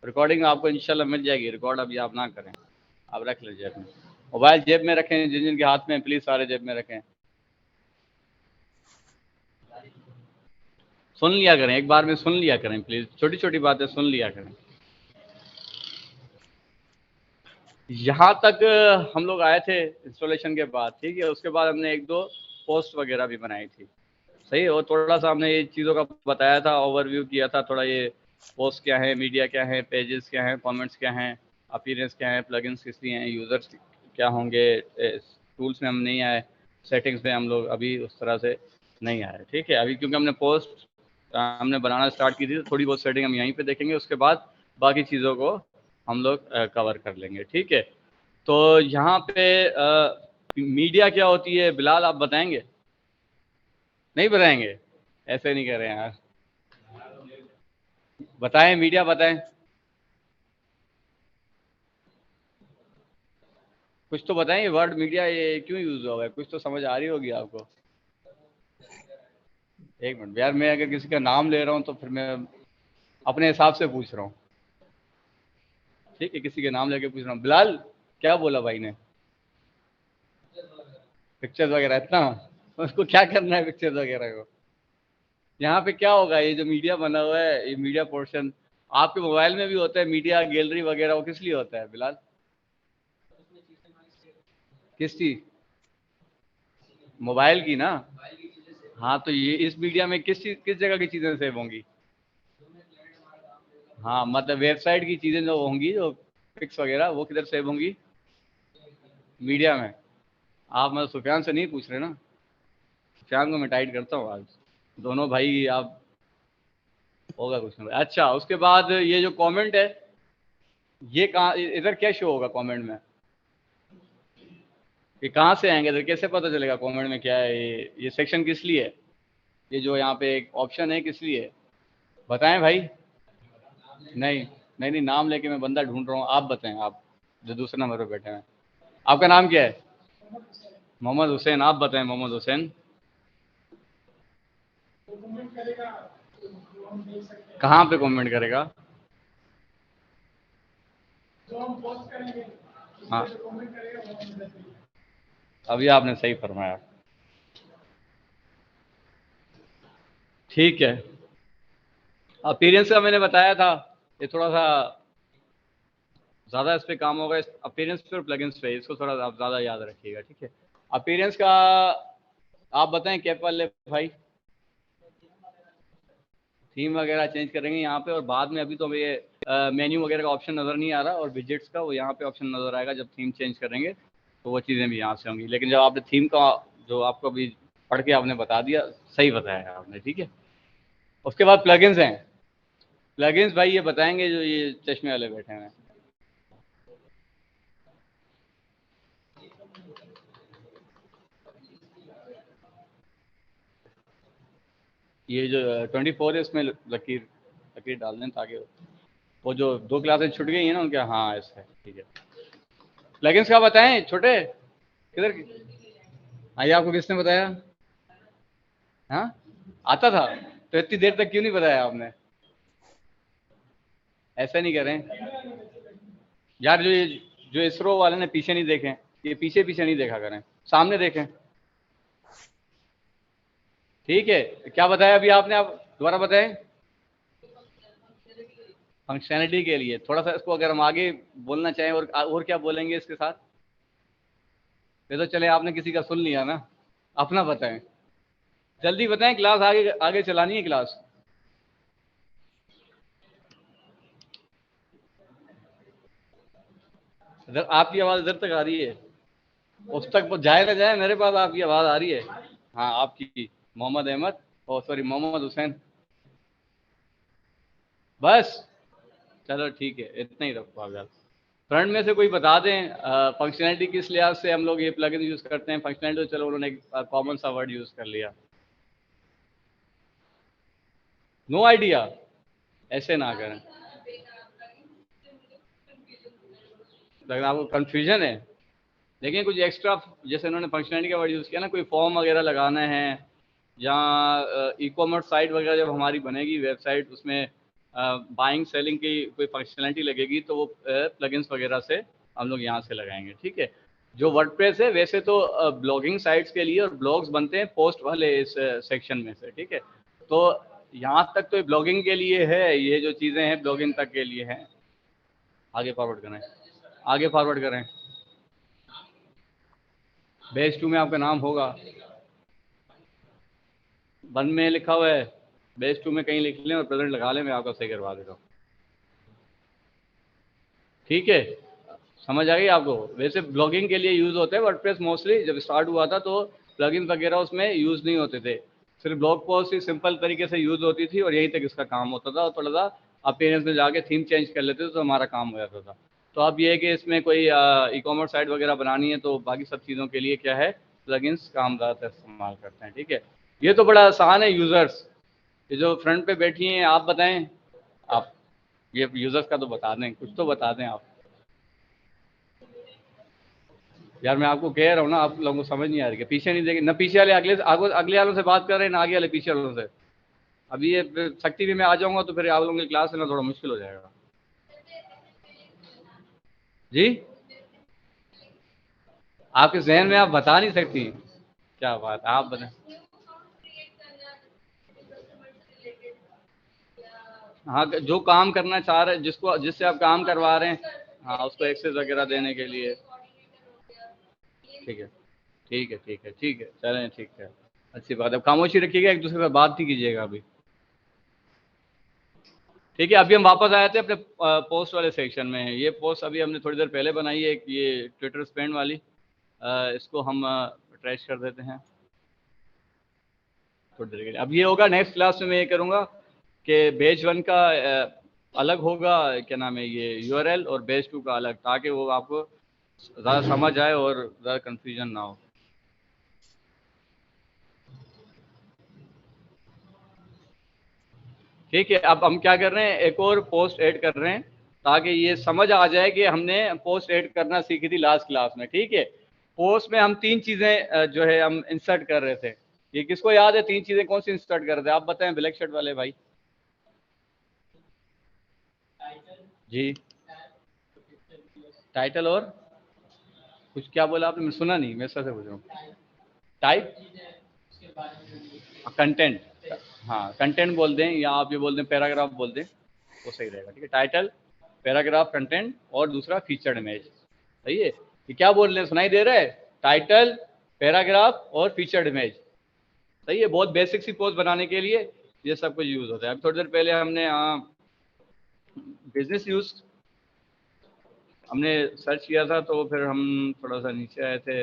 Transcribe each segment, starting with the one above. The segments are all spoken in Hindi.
रिकॉर्डिंग आपको इंशाल्लाह मिल जाएगी, रिकॉर्ड अभी आप ना करें, आप रख लीजिए अपने मोबाइल जेब में रखें, जिन जिनके हाथ में प्लीज़ सारे जेब में रखें। सुन लिया करें, एक बार में सुन लिया करें प्लीज़, छोटी छोटी बातें सुन लिया करें। यहाँ तक हम लोग आए थे इंस्टॉलेशन के बाद, ठीक है। उसके बाद हमने एक दो पोस्ट वगैरह भी बनाई थी, सही है। और थोड़ा सा हमने ये चीज़ों का बताया था, ओवरव्यू किया था थोड़ा, ये पोस्ट क्या है, मीडिया क्या है, पेजेस क्या हैं, कमेंट्स क्या हैं, अपीयरेंस क्या है, प्लगइन्स किस लिए हैं, यूज़र्स क्या होंगे। टूल्स में हम नहीं आए, सेटिंग्स में हम लोग अभी उस तरह से नहीं आए, ठीक है। अभी क्योंकि हमने पोस्ट हमने बनाना स्टार्ट की थी, तो थोड़ी बहुत सेटिंग हम यहीं पे देखेंगे, उसके बाद बाकी चीज़ों को हम लोग कवर कर लेंगे, ठीक है। तो यहाँ पे मीडिया क्या होती है, बिलाल आप बताएंगे? नहीं बताएंगे? ऐसे नहीं कर रहे हैं यार, बताएं, मीडिया बताएं। कुछ तो बताएं, ये वर्ड मीडिया ये क्यों यूज हुआ है, कुछ तो समझ आ रही होगी आपको। एक मिनट यार, मैं अगर किसी का नाम ले रहा हूँ तो फिर मैं अपने हिसाब से पूछ रहा हूँ, ठीक है। किसी के नाम लेके पूछ रहा हूँ। बिलाल क्या बोला भाई ने? पिक्चर्स वगैरह, इतना उसको क्या करना है पिक्चर्स वगैरह को? यहाँ पे क्या होगा, ये जो मीडिया बना हुआ है, ये मीडिया पोर्शन आपके मोबाइल में भी होता है, मीडिया गैलरी वगैरह, वो किस लिए होता है बिलाल? किस चीज? मोबाइल की ना? हाँ, तो ये इस मीडिया में किस चीज, किस जगह की चीजें सेव होंगी? हाँ, मतलब वेबसाइट की चीजें जो होंगी, जो पिक्स वगैरह, वो किधर सेव होंगी? मीडिया में। आप मतलब सुफियान से नहीं पूछ रहे ना? सुफियान को मैं टाइट करता हूँ आज, दोनों भाई आप, होगा कुछ ना। अच्छा, उसके बाद ये जो कमेंट है, ये कहाँ, इधर क्या शो होगा कमेंट में? ये कहाँ से आएंगे इधर, कैसे पता चलेगा कमेंट में क्या है? ये सेक्शन किस लिए है? ये जो यहाँ पे एक ऑप्शन है, किस लिए है? बताएं भाई। नहीं नहीं नहीं, नाम लेके मैं बंदा ढूंढ रहा हूँ, आप बताएं, आप जो दूसरे नंबर पे बैठे हैं। आपका नाम क्या है? मोहम्मद हुसैन, आप बताएं मोहम्मद हुसैन। कहाँ पे कमेंट करेगा? हाँ, अभी आपने सही फरमाया, ठीक है। अपीयरेंस का मैंने बताया था, ये थोड़ा सा ज़्यादा इस पे काम होगा, इस अपीयरेंस पे और प्लगइन्स पे, इसको थोड़ा आप ज़्यादा याद रखिएगा, ठीक है। अपीयरेंस का आप बताएं कैप वाले भाई। थीम वगैरह चेंज करेंगे यहाँ पे, और बाद में, अभी तो ये मेन्यू वगैरह का ऑप्शन नज़र नहीं आ रहा, और विजेट्स का वो यहाँ पे ऑप्शन नज़र आएगा जब थीम चेंज करेंगे, तो वो चीज़ें भी यहाँ से होंगी। लेकिन जब आपने थीम का जो आपको अभी पढ़ के आपने बता दिया, सही बताया आपने, ठीक है। उसके बाद प्लगइन्स हैं। प्लगइन्स भाई ये बताएंगे जो ये चश्मे वाले बैठे हैं, ये जो 24 है, इसमें लकीर लकीर डाल दें, ताकि वो जो दो क्लासेस छूट गई हैं ना उनके, हाँ ऐसे, ठीक है। प्लगइन्स का बताएं छोटे, किधर? हाँ, ये आपको किसने बताया? हाँ, आता था? तो इतनी देर तक क्यों नहीं बताया आपने? ऐसा नहीं करें यार, जो इसरो वाले ने पीछे नहीं देखे, ये पीछे पीछे नहीं देखा करें, सामने देखें, ठीक है। क्या बताया अभी आपने, आप दोबारा बताएं। फंक्शनैलिटी के लिए थोड़ा सा इसको अगर हम आगे बोलना चाहें, और क्या बोलेंगे इसके साथ? ये तो चले, आपने किसी का सुन लिया ना, अपना बताएं, जल्दी बताएं, क्लास आगे आगे चलानी है क्लास। इधर आपकी आवाज़ इधर तक आ रही है, उस तक जाए ना जाए, मेरे पास आपकी आवाज़ आ रही है। हाँ, आपकी, मोहम्मद अहमद, ओ सॉरी मोहम्मद हुसैन, बस। चलो ठीक है, इतना ही रखो आप यार। फ्रंट में से कोई बता दें फंक्शनैलिटी किस लिहाज से हम लोग ये प्लगइन यूज़ करते हैं। फंक्शनैलिटी तो चलो उन्होंने कॉमन सा वर्ड यूज़ कर लिया। नो आइडिया, ऐसे ना करें, लेकिन आपको कन्फ्यूजन है। देखिए कुछ एक्स्ट्रा, जैसे उन्होंने फंक्शनैलिटी का वर्ड यूज़ किया ना, कोई फॉर्म वगैरह लगाना है, या ई कॉमर्स साइट वगैरह जब हमारी बनेगी वेबसाइट, उसमें बाइंग सेलिंग की कोई फंक्शनलिटी लगेगी तो वो प्लगइन्स वगैरह से हम लोग यहाँ से लगाएंगे। ठीक है, जो वर्डप्रेस है वैसे तो ब्लॉगिंग साइट्स के लिए और ब्लॉग्स बनते हैं पोस्ट वाले इस सेक्शन में से। ठीक है, तो यहाँ तक तो ब्लॉगिंग के लिए है, ये जो चीज़ें हैं ब्लॉगिंग तक के लिए हैं। आगे फॉरवर्ड करें, आगे फॉरवर्ड करें। बेस 2 में आपका नाम होगा, 1 में लिखा हुआ है, बेस 2 में कहीं लिख लें और प्रेजेंट लगा लें, मैं आपका सही करवा देता हूँ। ठीक है, समझ आ गई आपको। वैसे ब्लॉगिंग के लिए यूज़ होता है वर्डप्रेस, मोस्टली जब स्टार्ट हुआ था तो प्लगइन वगैरह उसमें यूज़ नहीं होते थे, सिर्फ ब्लॉग पोस्ट ही सिंपल तरीके से यूज़ होती थी और यहीं तक इसका काम होता था। और थोड़ा सा अपीयरेंस में जाके थीम चेंज कर लेते थे तो हमारा काम हो जाता था। तो अब ये है कि इसमें कोई ई कॉमर्स साइट वगैरह बनानी है तो बाकी सब चीज़ों के लिए क्या है, प्लगइन्स काम ज़्यादातर इस्तेमाल करते हैं। ठीक है, ये तो बड़ा आसान है। यूज़र्स ये जो फ्रंट पे बैठी हैं, आप बताएं, आप ये यूज़र्स का तो बता दें, कुछ तो बता दें आप। यार मैं आपको कह रहा हूँ ना, आप लोगों को समझ नहीं आ रही है, पीछे नहीं देखे ना, पीछे वाले अगले वालों से बात कर रहे हैं ना, आगे वाले पीछे वालों से। अभी ये शक्ति भी मैं आ जाऊंगा तो फिर आप लोगों की क्लास लेना थोड़ा मुश्किल हो जाएगा। जी, आपके जहन में आप बता नहीं सकती, क्या बात, आप बता। हाँ, जो काम करना चाह रहे हैं, जिससे आप काम करवा रहे हैं, हाँ उसको एक्सेस वगैरह देने के लिए। ठीक है, ठीक है, ठीक है, ठीक है, चलें, ठीक है, अच्छी बात है। खामोशी रखिएगा, एक दूसरे से बात नहीं कीजिएगा अभी। ठीक है, अभी हम वापस आए थे अपने पोस्ट वाले सेक्शन में। ये पोस्ट अभी हमने थोड़ी देर पहले बनाई है, ये ट्विटर स्पेंड वाली, इसको हम ट्रैश कर देते हैं थोड़ी देर के लिए। अब ये होगा नेक्स्ट क्लास में मैं ये करूँगा कि बेच 1 का अलग होगा, क्या नाम है ये यूआरएल, और बेच 2 का अलग, ताकि वो आपको ज़्यादा समझ आए और ज़्यादा कन्फ्यूजन ना हो। ठीक है, अब हम क्या कर रहे हैं, एक और पोस्ट ऐड कर रहे हैं ताकि ये समझ आ जाए कि हमने पोस्ट ऐड करना सीखी थी लास्ट क्लास में। ठीक है, पोस्ट में हम 3 चीज़ें जो है हम इंसर्ट कर रहे थे। ये किसको याद है 3 चीज़ें कौन सी इंसर्ट कर रहे थे, आप बताएं ब्लैक शर्ट वाले भाई। जी, टाइटल और कुछ, क्या बोला आपने, मैं सुना नहीं, मैं सर से पूछ रहा हूँ। टाइप, कंटेंट, हाँ कंटेंट बोल दें या आप ये बोल दें पैराग्राफ बोल दें वो सही रहेगा। ठीक है, टाइटल, पैराग्राफ, कंटेंट और दूसरा फीचर्ड इमेज। सही है, ये क्या बोल रहे हैं, सुनाई दे रहा है, टाइटल, पैराग्राफ और फीचर्ड इमेज। सही है, बहुत बेसिक सी पोस्ट बनाने के लिए ये सब कुछ यूज होता है। अब थोड़ी देर पहले हमने बिजनेस यूज हमने सर्च किया था तो फिर हम थोड़ा सा नीचे आए थे,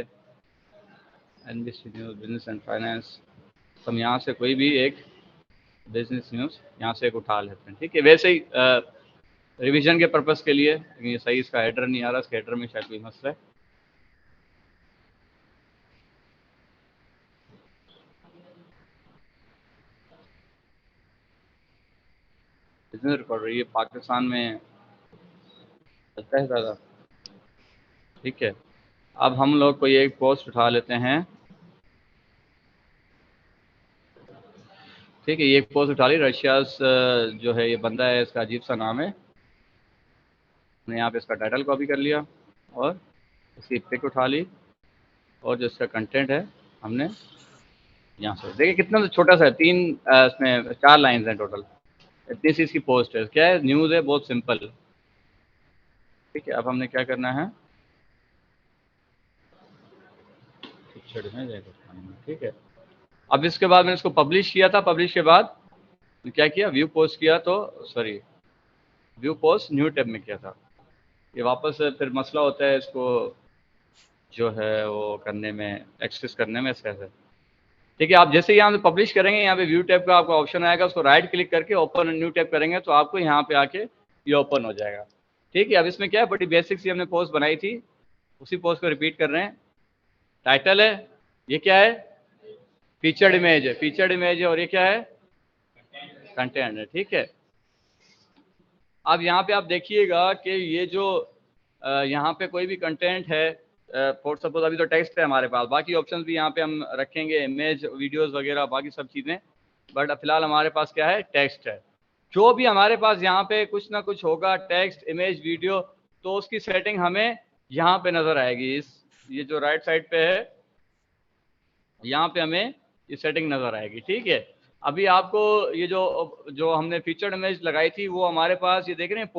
NBC news business and finance. हम यहाँ से कोई भी एक बिजनेस न्यूज़ यहाँ से एक उठा लेते हैं। ठीक है, वैसे ही रिवीजन के पर्पस के लिए, लेकिन ये सही इसका हेडर नहीं आ रहा, इसका हेडर में शायद कोई मसला है। बिजनेस रिकॉर्डर ये पाकिस्तान में चलता है ज़्यादा। ठीक है, अब हम लोग कोई एक पोस्ट उठा लेते हैं। ठीक है, ये एक पोस्ट उठा ली, रशिया जो है ये बंदा है, इसका अजीब सा नाम है। हमने यहाँ पे इसका टाइटल कॉपी कर लिया और इसकी पिक उठा ली और जो इसका कंटेंट है हमने यहाँ से, देखिए कितना तो छोटा सा है, इसमें 4 लाइन्स हैं टोटल, इतनी सी इसकी पोस्ट है। क्या है, न्यूज़ है, बहुत सिंपल। ठीक है, अब हमने क्या करना है, ठीक है, अब इसके बाद मैंने इसको पब्लिश किया था, पब्लिश के बाद क्या किया, व्यू पोस्ट किया, तो sorry view post new tab में किया था। ये वापस फिर मसला होता है इसको जो है वो करने में, एक्सेस करने में कैसे। ठीक है, आप जैसे ही यहाँ पे पब्लिश करेंगे, यहाँ पे व्यू टैब का आपका ऑप्शन आएगा, उसको राइट क्लिक करके ओपन न्यू टैब करेंगे तो आपको यहाँ पे आके ये ओपन हो जाएगा। ठीक है, अब इसमें क्या है, बड़ी बेसिक सी हमने पोस्ट बनाई थी, उसी पोस्ट को रिपीट कर रहे हैं। टाइटल है, ये क्या है, फीचर्ड इमेज है, फीचर्ड इमेज है, और ये क्या है, कंटेंट है। ठीक है, अब यहाँ पे आप देखिएगा कि ये जो यहाँ पे कोई भी कंटेंट है, फॉर सपोज अभी तो टेक्स्ट है हमारे पास, बाकी ऑप्शंस भी यहाँ पे हम रखेंगे, इमेज, वीडियोस वगैरह, बाकी सब चीज़ें, बट फिलहाल हमारे पास क्या है, टेक्स्ट है। जो भी हमारे पास यहाँ पे कुछ ना कुछ होगा, टेक्स्ट, इमेज, वीडियो, तो उसकी सेटिंग हमें यहाँ पे नजर आएगी। ये जो राइट साइड पे है, यहाँ पे हमें ये सेटिंग नजर आएगी। ठीक है, अभी आपको ये जो हमने फीचर्ड इमेज लगाई थी वो हमारे पास, ये देख रहे हैं,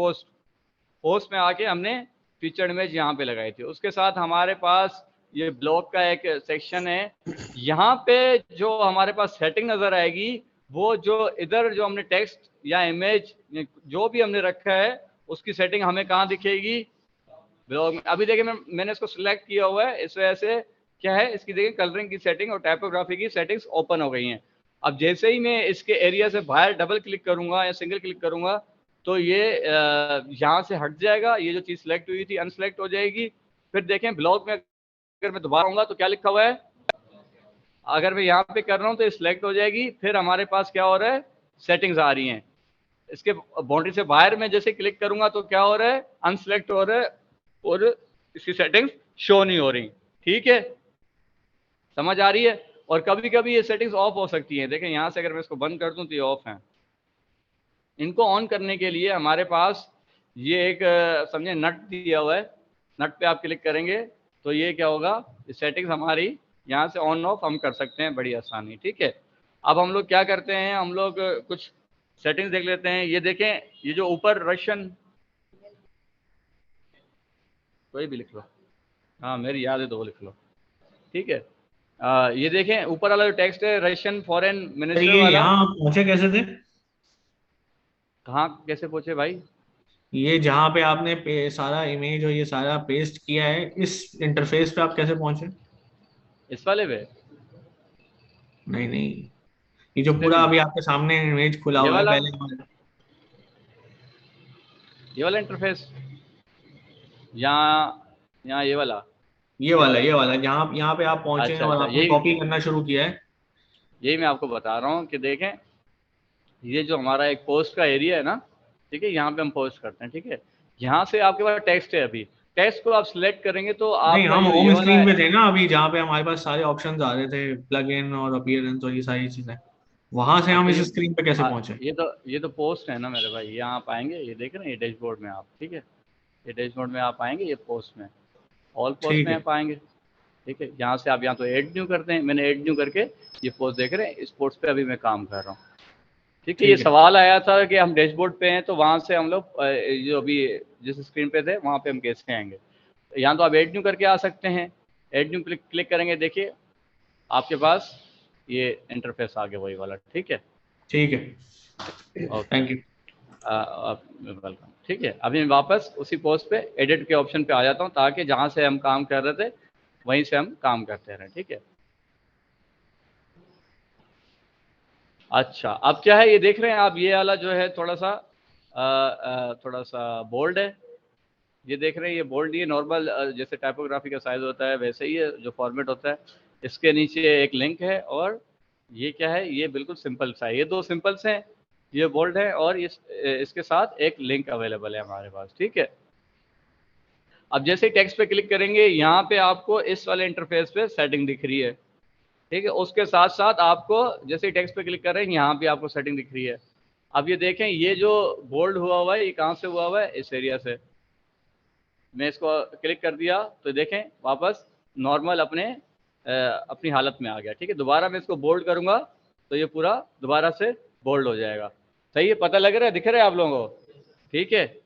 पोस्ट में आके हमने फीचर्ड इमेज यहाँ पे लगाई थी। उसके साथ हमारे पास ये ब्लॉग का एक सेक्शन है। यहाँ पे जो हमारे पास सेटिंग नजर आएगी, वो जो इधर जो हमने टेक्स्ट या इमेज जो भी हमने रखा है उसकी सेटिंग हमें कहाँ दिखेगी, ब्लॉग में। अभी देखिए मैंने इसको सिलेक्ट किया हुआ है, इस वजह से क्या है, इसकी देखिए कलरिंग की सेटिंग और टाइपोग्राफी की सेटिंग्स ओपन हो गई हैं। अब जैसे ही मैं इसके एरिया से बाहर डबल क्लिक करूंगा या सिंगल क्लिक करूंगा तो ये यहाँ से हट जाएगा, ये जो चीज़ सेलेक्ट हुई थी अनसेलेक्ट हो जाएगी। फिर देखें ब्लॉग में अगर मैं दोबारा आऊंगा तो क्या लिखा हुआ है, अगर मैं यहाँ पे कर रहा हूँ तो ये सिलेक्ट हो जाएगी। फिर हमारे पास क्या हो रहा है, सेटिंग्स आ रही हैं। इसके बाउंड्री से बाहर में जैसे क्लिक करूंगा तो क्या हो रहा है, अनसेलेक्ट हो रहा है और इसकी सेटिंग्स शो नहीं हो रही। ठीक है, समझ आ रही है। और कभी कभी ये सेटिंग्स ऑफ हो सकती हैं। देखें यहाँ से अगर मैं इसको बंद कर दूं तो ये ऑफ है। इनको ऑन करने के लिए हमारे पास ये एक समझे नट दिया हुआ है, नट पे आप क्लिक करेंगे तो ये क्या होगा, ये सेटिंग्स हमारी यहाँ से ऑन ऑफ हम कर सकते हैं बड़ी आसानी। ठीक है, अब हम लोग क्या करते हैं, हम लोग कुछ सेटिंग्स देख लेते हैं। ये देखें, ये जो ऊपर रशियन, कोई भी लिख लो, हाँ मेरी याद है तो वो लिख लो। ठीक है, ये देखें ऊपर वाला जो टेक्स्ट है रशियन फॉरेन तो मिनिस्टर ये वाला, यहाँ पहुंचे कैसे थे? कहाँ कैसे पूछे भाई? ये जहाँ पे आपने सारा इमेज और ये सारा पेस्ट किया है, इस इंटरफेस पे आप कैसे पहुंचे? इस वाले पे, नहीं नहीं, ये जो किससे पूरा में, अभी आपके सामने इमेज खुला ये हुआ है वाला, पहले ये वाला इंटरफेस, यहाँ यहाँ ये वाला, ये वाला जहाँ यहाँ पे आप पहुंचे हैं अच्छा और अच्छा, आपने यही कॉपी करना शुरू किया है। यही मैं आपको बता रहा हूँ कि देखें, ये जो हमारा एक पोस्ट का एरिया है ना, ठीक है, यहाँ पे हम पोस्ट करते हैं। ठीक है, यहाँ से आपके पास टेक्स्ट है, अभी टेक्स्ट को आप सिलेक्ट करेंगे तो नहीं, आपका हम जो ये होम वाला स्क्रीन पे है, थे ना अभी, जहाँ पे हमारे पास सारे ऑप्शंस आ रहे थे, प्लग इन और अपीयरेंस और ये सारी चीजें। वहां से हाँ हम तो इस स्क्रीन पे कैसे पहुंचे? ये तो पोस्ट है ना मेरे भाई, यहाँ आप आएंगे, ये देख रहे हैं, ये डैशबोर्ड में आप, ठीक है, ये डैशबोर्ड में आप आएंगे, ये पोस्ट में, ऑल पोस्ट ठीक में है। आप आएंगे। ठीक है, यहाँ से आप यहाँ तो ऐड न्यू करते हैं, मैंने ऐड न्यू करके ये पोस्ट देख रहे हैं, इस पोस्ट पे अभी मैं काम कर रहा हूँ। ठीक है, ये ठीक है। सवाल आया था कि हम डैशबोर्ड पे हैं तो वहाँ से हम लोग जो अभी जिस स्क्रीन पे थे वहाँ पे हम कैसे आएंगे। यहाँ तो आप ऐड न्यू करके आ सकते हैं, ऐड न्यू क्लिक करेंगे, देखिए आपके पास ये इंटरफेस आ गया वही वाला। ठीक है, ठीक है। Okay, thank you. वेलकम। ठीक है, अभी मैं वापस उसी पोस्ट पे एडिट के ऑप्शन पे आ जाता हूँ ताकि जहाँ से हम काम कर रहे थे वहीं से हम काम करते रहें। ठीक है, अच्छा अब क्या है, ये देख रहे हैं आप, ये वाला जो है थोड़ा सा बोल्ड है, ये देख रहे हैं, ये बोल्ड, ये नॉर्मल जैसे टाइपोग्राफी का साइज होता है वैसे ही है जो फॉर्मेट होता है। इसके नीचे एक लिंक है और ये क्या है, ये बिल्कुल सिंपल सा है, ये दो सिंपल्स हैं, ये बोल्ड है और इसके साथ एक लिंक अवेलेबल है हमारे पास। ठीक है, अब जैसे ही टेक्स्ट पे क्लिक करेंगे यहाँ पे आपको इस वाले इंटरफेस पे सेटिंग दिख रही है। ठीक है, उसके साथ साथ आपको जैसे ही टेक्स्ट पे क्लिक कर रहे हैं यहाँ पे आपको सेटिंग दिख रही है। अब ये देखें, ये जो बोल्ड हुआ हुआ है ये कहाँ से हुआ हुआ है, इस एरिया से। मैं इसको क्लिक कर दिया तो देखें वापस नॉर्मल अपनी हालत में आ गया। ठीक है, दोबारा मैं इसको बोल्ड करूंगा तो ये पूरा दोबारा से बोल्ड हो जाएगा। सही है, पता लग रहा है, दिख रहा है आप लोगों को? ठीक है,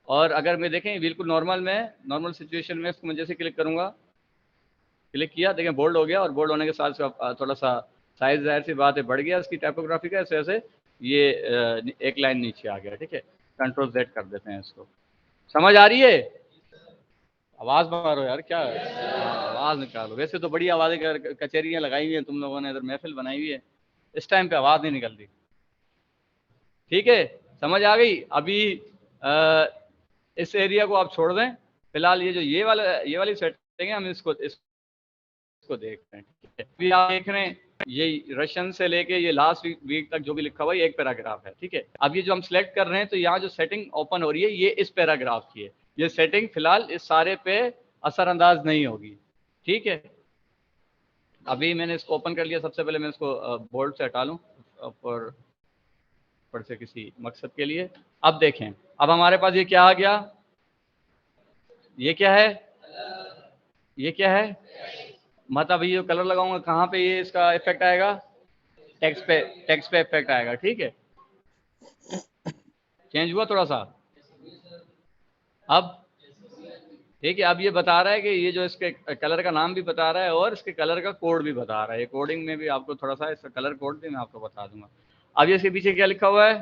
और अगर मैं देखें बिल्कुल नॉर्मल में, नॉर्मल सिचुएशन में इसको मैं जैसे क्लिक करूंगा, क्लिक किया, देखें बोल्ड हो गया, और बोल्ड होने के साथ साथ थोड़ा सा साइज जाहिर सी बात है बढ़ गया इसकी टाइपोग्राफी का, ऐसे ऐसे ये एक लाइन नीचे आ गया। ठीक है, कंट्रोल Z कर देते हैं इसको। समझ आ रही है? आवाज मारो यार, क्या आवाज निकालो। वैसे तो बड़ी आवाजें कचेरियां लगाई हुई हैं तुम लोगों ने, इधर महफिल बनाई हुई है, इस टाइम पे आवाज नहीं निकलती। ठीक है, समझ आ गई? अभी इस एरिया को आप छोड़ दें फिलहाल, ये जो ये वाली सेटिंग है हम इसको देख रहे हैं। ठीक है, अभी आप देख रहे हैं ये रशियन से लेके ये लास्ट वीक तक जो भी लिखा हुआ है एक पैराग्राफ है। ठीक है, अब ये जो हम सिलेक्ट कर रहे हैं तो यहाँ जो सेटिंग ओपन हो रही है ये इस पैराग्राफ की है, ये सेटिंग फिलहाल इस सारे पे असरअंदाज नहीं होगी। ठीक है, अभी मैंने इसको ओपन कर लिया, सबसे पहले मैं इसको बोल्ड से हटा लूँ और ऊपर से किसी मकसद के लिए। अब देखें, अब हमारे पास ये क्या आ गया, ये क्या है, ये क्या है, मतलब ये जो कलर लगाऊंगा कहाँ पे ये इसका इफेक्ट आएगा, टेक्स्ट पे इफेक्ट आएगा। ठीक है, चेंज हुआ थोड़ा सा। अब ठीक है, अब ये बता रहा है कि ये जो इसके कलर का नाम भी बता रहा है और इसके कलर का कोड भी बता रहा है। कोडिंग में भी आपको थोड़ा सा इसका कलर कोड भी मैं आपको बता दूंगा। अब ये इसके पीछे क्या लिखा हुआ है,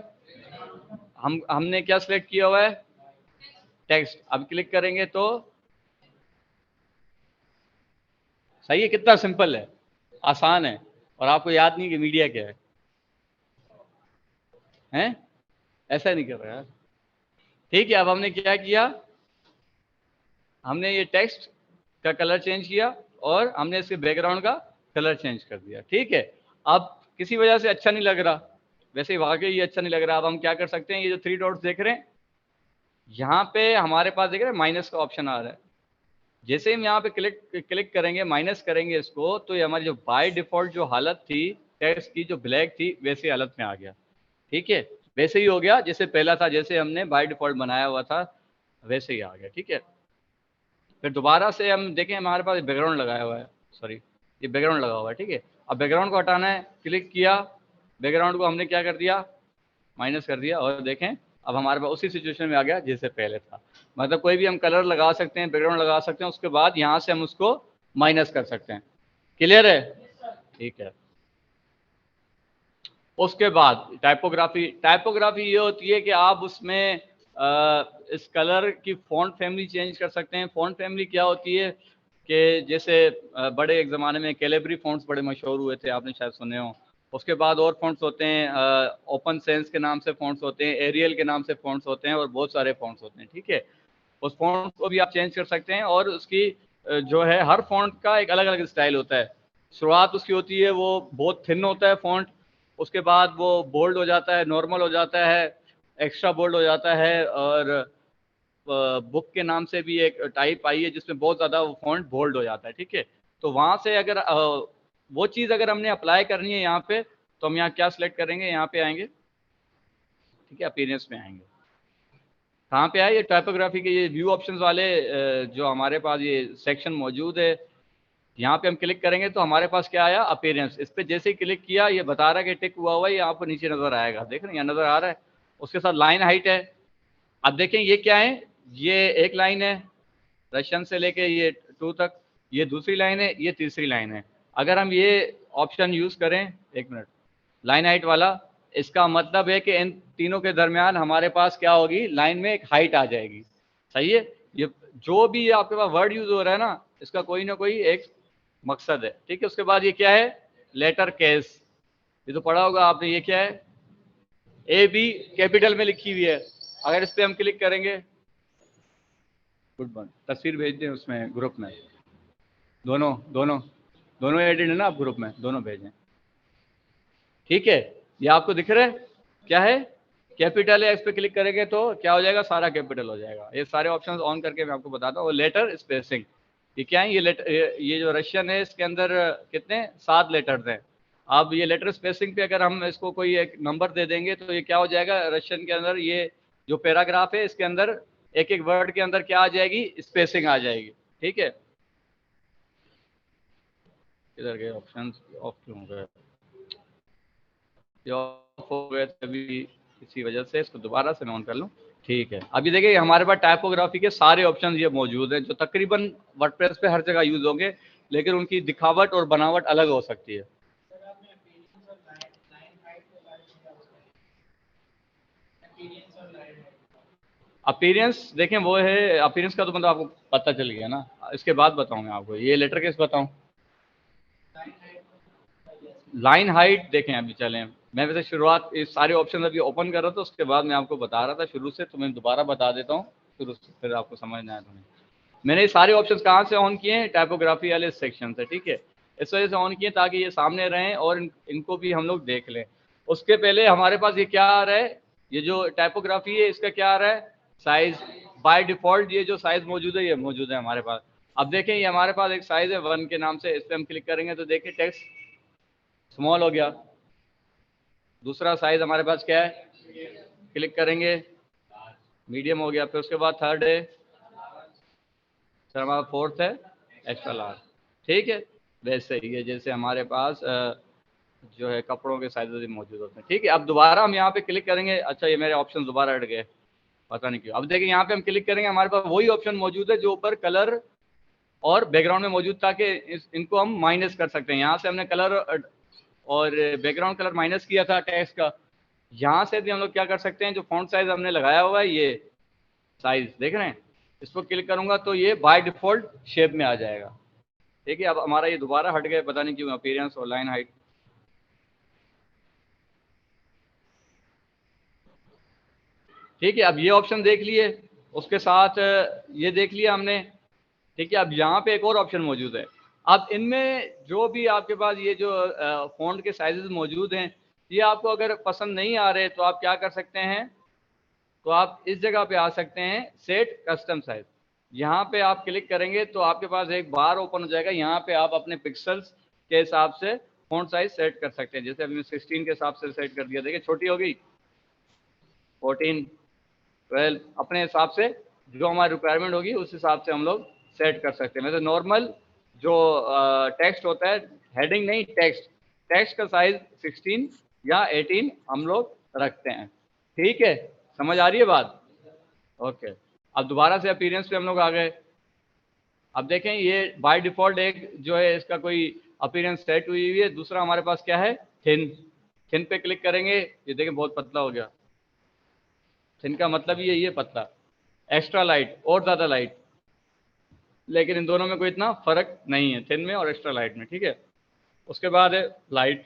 हमने क्या सिलेक्ट किया हुआ है, टेक्स्ट। अब क्लिक करेंगे तो सही है, कितना सिंपल है, आसान है, और आपको याद नहीं कि मीडिया क्या है, हैं? ऐसा नहीं कर रहा यार। ठीक है, अब हमने क्या किया, हमने ये टेक्स्ट का कलर चेंज किया और हमने इसके बैकग्राउंड का कलर चेंज कर दिया। ठीक है, अब किसी वजह से अच्छा नहीं लग रहा, वैसे ही वाकई ये अच्छा नहीं लग रहा। अब हम क्या कर सकते हैं, ये जो 3 डॉट्स देख रहे हैं, यहाँ पे हमारे पास देख रहे हैं माइनस का ऑप्शन आ रहा है। जैसे हम यहाँ पे क्लिक करेंगे, माइनस करेंगे इसको, तो ये हमारी जो बाय डिफॉल्ट जो हालत थी टेक्स्ट की, जो ब्लैक थी, वैसी हालत में आ गया। ठीक है, वैसे ही हो गया जैसे पहला था, जैसे हमने बाय डिफॉल्ट बनाया हुआ था वैसे ही आ गया। ठीक है, फिर दोबारा से हम देखें, हमारे पास बैकग्राउंड लगाया हुआ है, सॉरी ये बैकग्राउंड लगा हुआ है। ठीक है, अब बैकग्राउंड को हटाना है, क्लिक किया, बैकग्राउंड को हमने क्या कर दिया, माइनस कर दिया, और देखें अब हमारे पास उसी सिचुएशन में आ गया जैसे पहले था। मतलब कोई भी हम कलर लगा सकते हैं, बैकग्राउंड लगा सकते हैं, उसके बाद यहाँ से हम उसको माइनस कर सकते हैं। क्लियर है? ठीक है, उसके बाद टाइपोग्राफी ये होती है कि आप उसमें इस कलर की फॉन्ट फैमिली चेंज कर सकते हैं। फॉन्ट फैमिली क्या होती है कि जैसे बड़े एक ज़माने में कैलिब्री फॉन्ट्स बड़े मशहूर हुए थे, आपने शायद सुने हो। उसके बाद और फॉन्ट्स होते हैं, ओपन सेंस के नाम से फॉन्ट्स होते हैं, एरियल के नाम से फॉन्ट्स होते हैं, और बहुत सारे फॉन्ट्स होते हैं। ठीक है, उस फॉन्ट को भी आप चेंज कर सकते हैं, और उसकी जो है हर फॉन्ट का एक अलग अलग स्टाइल होता है। शुरुआत उसकी होती है, वो बहुत थिन होता है फॉन्ट, उसके बाद वो बोल्ड हो जाता है, नॉर्मल हो जाता है, एक्स्ट्रा बोल्ड हो जाता है, और बुक के नाम से भी एक टाइप आई है जिसमें बहुत ज़्यादा फॉन्ट बोल्ड हो जाता है। ठीक है, तो वहाँ से अगर वो चीज़ अगर हमने अप्लाई करनी है यहाँ पे, तो हम यहाँ क्या सिलेक्ट करेंगे, यहाँ पे आएंगे। ठीक है, अपीयरेंस में आएंगे, कहाँ पे आए, ये टाइपोग्राफी के ये व्यू ऑप्शंस वाले जो हमारे पास ये सेक्शन मौजूद है, यहाँ पे हम क्लिक करेंगे तो हमारे पास क्या आया, अपीयरेंस। इस पे जैसे ही क्लिक किया, ये बता रहा है कि टिक हुआ हुआ है, ये आपको नीचे नजर आएगा, देख रहे हैं, यहाँ नजर आ रहा है। उसके साथ लाइन हाइट है। अब देखें ये क्या है, ये एक लाइन है रशियन से लेके ये 2 तक, ये दूसरी लाइन है, ये तीसरी लाइन है। अगर हम ये ऑप्शन यूज करें, एक मिनट, लाइन हाइट वाला, इसका मतलब है कि इन तीनों के दरमियान हमारे पास क्या होगी, लाइन में एक हाइट आ जाएगी। सही है, ये जो भी आपके पास वर्ड यूज हो रहा है ना, इसका कोई ना कोई एक मकसद है। ठीक है, उसके बाद ये क्या है, लेटर केस, ये तो पढ़ा होगा आपने, ये क्या है, ए बी कैपिटल में लिखी हुई है। अगर इस पे हम क्लिक करेंगे, गुड वन, तस्वीर भेज दें उसमें ग्रुप में, दोनों दोनों दोनों एडिट है ना, आप ग्रुप में दोनों भेजें। ठीक है, ये आपको दिख रहा है क्या है, कैपिटल है, इस पे क्लिक करेंगे तो क्या हो जाएगा, सारा कैपिटल हो जाएगा। ये सारे ऑप्शंस ऑन करके मैं आपको बताता हूँ। लेटर स्पेसिंग, ये क्या है, ये लेटर, ये जो रशियन है इसके अंदर कितने 7 लेटर्स हैं। अब ये लेटर स्पेसिंग पे अगर हम इसको कोई एक नंबर दे देंगे तो ये क्या हो जाएगा, रशियन के अंदर ये जो पैराग्राफ है इसके अंदर एक एक वर्ड के अंदर क्या आ जाएगी, स्पेसिंग आ जाएगी। ठीक है, इधर गए ऑप्शन, ऑफ क्यों हो गए, ये ऑफ हो गए थे अभी, इसी वजह से इसको दोबारा से मैं ऑन कर लूँ। ठीक है, अभी देखिए हमारे पास टाइपोग्राफी के सारे ऑप्शन ये मौजूद हैं, जो तकरीबन वर्डप्रेस पे हर जगह यूज होंगे, लेकिन उनकी दिखावट और बनावट अलग हो सकती है। अपीयरेंस देखें, वो है अपीयरेंस का तो मतलब आपको पता चल गया ना, इसके बाद बताऊंगा आपको। ये लेटर केस बताऊं, लाइन हाइट देखें, अभी चलें, मैं वैसे शुरुआत इस सारे ऑप्शन अभी ओपन कर रहा था, उसके बाद मैं आपको बता रहा था शुरू से, तो मैं दोबारा बता देता हूँ शुरू से, फिर आपको समझ में आया। तो मैंने ये सारे ऑप्शंस कहाँ से ऑन किए हैं, टाइपोग्राफी वाले सेक्शन से। ठीक है, इस वजह से ऑन किए ताकि ये सामने रहें और इनको भी हम लोग देख लें। उसके पहले हमारे पास ये क्या आ रहा है, ये जो टाइपोग्राफी है इसका क्या आ रहा है, साइज। बाय डिफॉल्ट ये जो साइज मौजूद है ये मौजूद है हमारे पास। अब देखें ये हमारे पास एक साइज है 1 के नाम से, इस पर हम क्लिक करेंगे तो देखिए टेक्स्ट स्मॉल हो गया। दूसरा साइज हमारे पास क्या है, क्लिक करेंगे, मीडियम हो गया। फिर उसके बाद थर्ड है सर, हमारा फोर्थ है एक्स्ट्रा लार्ज। ठीक है, वैसे ही है जैसे हमारे पास जो है कपड़ों के साइजेस भी मौजूद होते हैं। ठीक है, अब दोबारा हम यहाँ पे क्लिक करेंगे। अच्छा, ये मेरे ऑप्शन दोबारा हट गए, पता नहीं क्यों। अब देखिए यहाँ पे हम क्लिक करेंगे, हमारे पास वही ऑप्शन मौजूद है जो ऊपर कलर और बैकग्राउंड में मौजूद था कि इनको हम माइनस कर सकते हैं। यहाँ से हमने कलर और बैकग्राउंड कलर माइनस किया था टेक्स्ट का। यहाँ से भी हम लोग क्या कर सकते हैं, जो फॉन्ट साइज हमने लगाया हुआ है, ये साइज देख रहे हैं, इस पर क्लिक करूंगा तो ये बाय डिफॉल्ट शेप में आ जाएगा। ठीक है, अब हमारा ये दोबारा हट गया, पता नहीं क्यों, अपीयरेंस और लाइन हाइट। ठीक है, अब ये ऑप्शन देख लिए, उसके साथ ये देख लिया हमने। ठीक है, अब यहाँ पे एक और ऑप्शन मौजूद है। अब इनमें जो भी आपके पास ये जो फॉन्ट के साइजेस मौजूद हैं, ये आपको अगर पसंद नहीं आ रहे तो आप क्या कर सकते हैं, तो आप इस जगह पे आ सकते हैं, सेट कस्टम साइज। यहाँ पे आप क्लिक करेंगे तो आपके पास एक बार ओपन हो जाएगा। यहाँ पे आप अपने पिक्सल्स के हिसाब से फॉन्ट साइज सेट कर सकते हैं। जैसे अभी मैं 16 के हिसाब से सेट कर दिया, देखिए छोटी हो गई, 14, 12, अपने हिसाब से जो हमारी रिक्वायरमेंट होगी उस हिसाब से हम लोग सेट कर सकते हैं। वैसे नॉर्मल जो टेक्स्ट होता है, हेडिंग नहीं, टेक्स्ट, टेक्स्ट का साइज 16 या 18 हम लोग रखते हैं। ठीक है, समझ आ रही है बात? ओके, अब दोबारा से अपीयरेंस पे हम लोग आ गए। अब देखें, ये बाय डिफॉल्ट एक जो है इसका कोई अपीयरेंस सेट हुई हुई है। दूसरा हमारे पास क्या है, थिन। थिन पे क्लिक करेंगे, ये देखें बहुत पतला हो गया। थिन का मतलब ये पतला। एक्स्ट्रा लाइट और ज़्यादा लाइट, लेकिन इन दोनों में कोई इतना फर्क नहीं है, थिन में और एक्स्ट्रा लाइट में। ठीक है, उसके बाद है लाइट,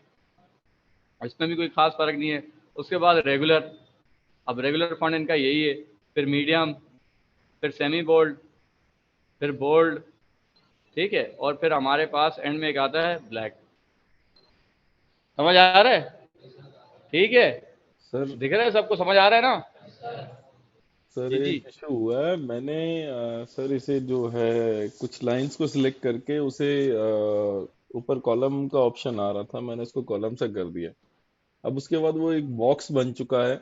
इसमें भी कोई खास फर्क नहीं है। उसके बाद रेगुलर, अब रेगुलर फॉन्ट इनका यही है। फिर मीडियम, फिर सेमी बोल्ड, फिर बोल्ड। ठीक है, और फिर हमारे पास एंड में एक आता है ब्लैक। समझ आ रहा है? ठीक है, सर दिख रहा है सबको, समझ आ रहा है ना? सर जी जी। एक इशू हुआ है। मैंने सर इसे जो है कुछ लाइंस को सिलेक्ट करके उसे ऊपर कॉलम का ऑप्शन आ रहा था, मैंने उसको कॉलम से कर दिया। अब उसके बाद वो एक बॉक्स बन चुका है,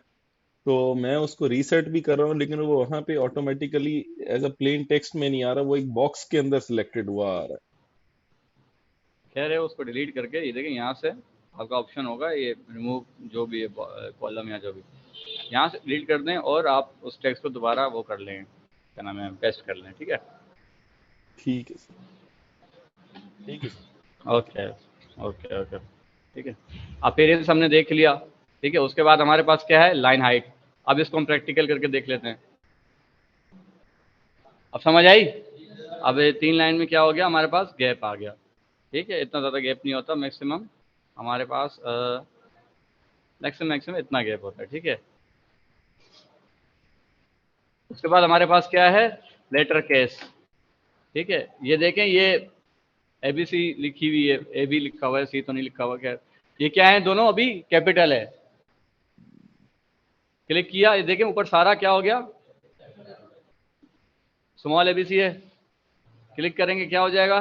तो मैं उसको रीसेट भी कर रहा हूँ, लेकिन वो वहां पे automatically as a plain text में नहीं आ रहा, वो एक बॉक्स के अंदर सिलेक्टेड हुआ आ रहा है। कह रहे हो उसको डिलीट करके, ये देखें यहाँ से आपका ऑप्शन होगा, ये रिमूव जो भी है कॉलम या जो भी, यहाँ से डिलीट कर दें और आप उस टेक्स्ट को दोबारा वो कर लें, क्या नाम है, पेस्ट कर लें। ठीक है, ठीक है सर, ठीक है सर। Okay okay okay. ठीक है, अपीयरेंस हमने देख लिया। ठीक है, उसके बाद हमारे पास क्या है, लाइन हाइट। अब इसको हम प्रैक्टिकल करके देख लेते हैं। अब समझ आई? अब ये 3 लाइन में क्या हो गया, हमारे पास गैप आ गया। ठीक है, इतना ज़्यादा गैप नहीं होता, मैक्सिमम हमारे पास मैक्सिमम इतना गैप होता है। ठीक है, उसके बाद हमारे पास क्या है, लेटर केस। ठीक है, ये देखें, ये ABC लिखी हुई है, ए भी लिखा हुआ है, सी तो नहीं लिखा हुआ। खैर, ये क्या है, दोनों अभी कैपिटल है। क्लिक किया, ये देखें ऊपर सारा क्या हो गया, स्मॉल ABC है। क्लिक करेंगे, क्या हो जाएगा,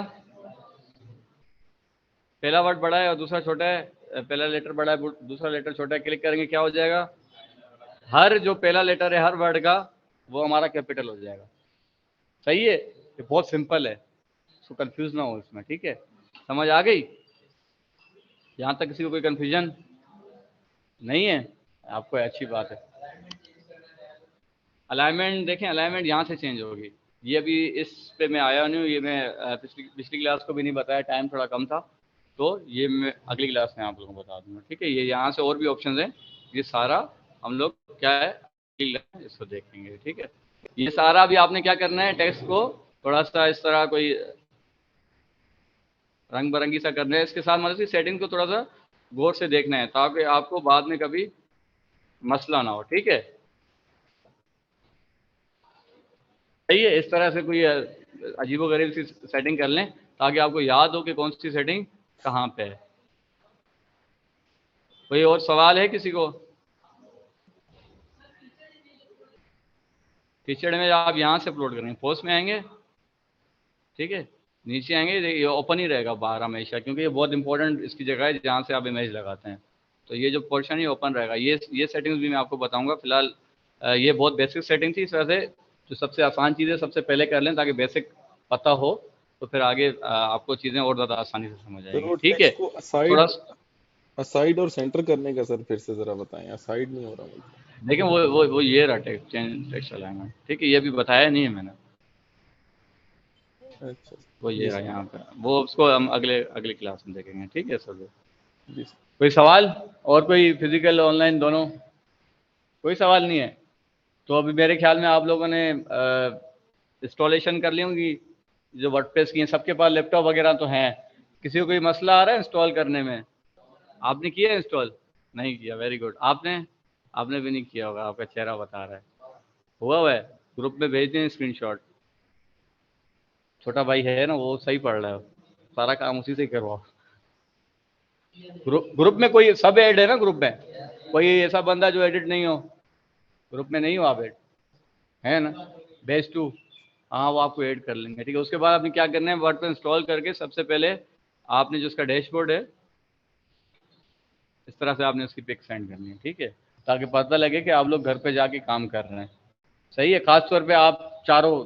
पहला वर्ड बड़ा है और दूसरा छोटा है, पहला लेटर बड़ा है दूसरा लेटर छोटा है। क्लिक करेंगे, क्या हो जाएगा, हर जो पहला लेटर है हर वर्ड का वो हमारा कैपिटल हो जाएगा। सही है, ये बहुत सिंपल है, तो कंफ्यूज ना हो इसमें। ठीक है, समझ आ गई? यहाँ तक किसी को कोई कंफ्यूजन नहीं है? आपको अच्छी बात है। अलाइनमेंट देखें, अलाइनमेंट यहाँ से चेंज होगी। ये अभी इस पे मैं आया नहीं हूँ, ये मैं पिछली क्लास को भी नहीं बताया, टाइम थोड़ा कम था, तो ये मैं अगली क्लास में आप लोगों को बता दूंगा। ठीक है, ये यहाँ से और भी ऑप्शन हैं, ये सारा हम लोग क्या है अगली क्लास इसको देखेंगे। ठीक है, ये सारा भी आपने क्या करना है, टेक्स्ट को थोड़ा सा इस तरह कोई रंग बिरंगी सा करना है, इसके साथ मतलब सेटिंग को थोड़ा सा गौर से देखना है, ताकि आपको बाद में कभी मसला ना हो। ठीक है, सही है, इस तरह से कोई अजीबोगरीब सी सेटिंग कर लें ताकि आपको याद हो कि कौन सी सेटिंग कहाँ पे है। कोई और सवाल है किसी को? कीचड़ में आप यहाँ से अपलोड करेंगे, पोस्ट में आएंगे। ठीक है, नीचे आएंगे, ये ओपन ही रहेगा बाहर हमेशा, क्योंकि ये बहुत इंपॉर्टेंट इसकी जगह है जहाँ से आप इमेज लगाते हैं। तो ये जो पोर्शन ही ओपन रहेगा। ये सेटिंग्स भी मैं आपको बताऊंगा। फिलहाल ये बहुत बेसिक सेटिंग थी, इस वजह से जो सबसे आसान चीज़ें सबसे पहले कर लें ताकि बेसिक पता हो, तो फिर आगे आपको चीज़ें और ज़्यादा आसानी से समझ सर आएगी। वो ठीक है, टेक्स्ट को थोड़ा असाइड और सेंटर करने का सर फिर से जरा बताएं, असाइड नहीं हो रहा मुझे। देखिए वो ये रहा टेक्स्ट अलाइनमेंट। ठीक है, ये भी बताया नहीं है मैंने, अच्छा वो ये जी रहा सर, यहाँ पे। वो उसको हम अगले अगली क्लास में देखेंगे। ठीक है सर। जी सर। कोई सवाल और? कोई फिजिकल ऑनलाइन दोनों कोई सवाल नहीं है? तो अभी मेरे ख्याल में आप लोगों ने इंस्टॉलेशन कर ली होंगी जो वर्डप्रेस की हैं। सबके पास लैपटॉप वगैरह तो हैं। किसी को कोई मसला आ रहा है इंस्टॉल करने में? आपने किया इंस्टॉल? नहीं किया, वेरी गुड। आपने भी नहीं किया होगा, आपका चेहरा बता रहा है। हुआ है, ग्रुप में भेज दें स्क्रीनशॉट। छोटा भाई है ना, वो सही पढ़ रहा है, सारा काम उसी से ही करवाओ। ग्रुप में कोई सब ऐड है ना? ग्रुप में कोई ऐसा बंदा जो एडिट नहीं हो? ग्रुप में नहीं हो आप ऐड, है ना? बेस 2, हाँ वो आपको ऐड कर लेंगे। ठीक है, उसके बाद आपने क्या करना है, वर्ड पर इंस्टॉल करके सबसे पहले आपने जो उसका डैशबोर्ड है, इस तरह से आपने उसकी पिक सेंड करनी है। ठीक है, ताकि पता लगे कि आप लोग घर पे जाके काम कर रहे हैं। सही है, खास तौर पे आप चारों,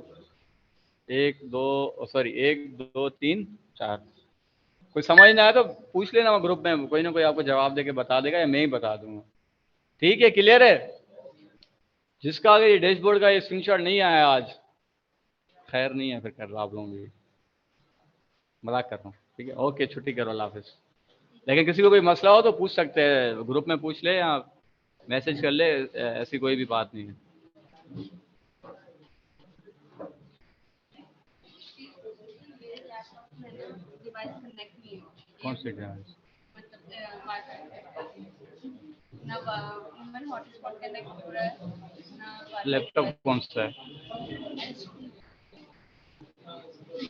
1 2 3 4, कोई समझ ना आए तो पूछ लेना ग्रुप में, कोई ना कोई आपको जवाब दे के बता देगा या मैं ही बता दूंगा। ठीक है, क्लियर है? जिसका अगर ये डैशबोर्ड का ये स्क्रीनशॉट नहीं आया आज, खैर नहीं है, फिर कर रहा आप लोगों की मजाक कर रहा हूँ। ठीक है, ओके, छुट्टी करो, अल्लाह हाफिज। लेकिन किसी को कोई मसला हो तो पूछ सकते हैं, ग्रुप में पूछ ले या मैसेज कर ले, ऐसी कोई भी बात नहीं है। कौन सी डिवाइस? लैपटॉप कौन सा है?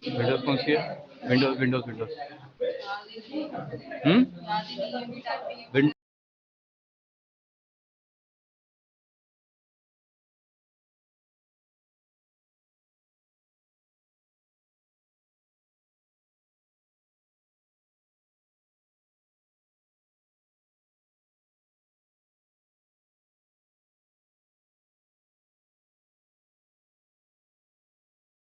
विंडोज कौन सी है? Windows Windows Windows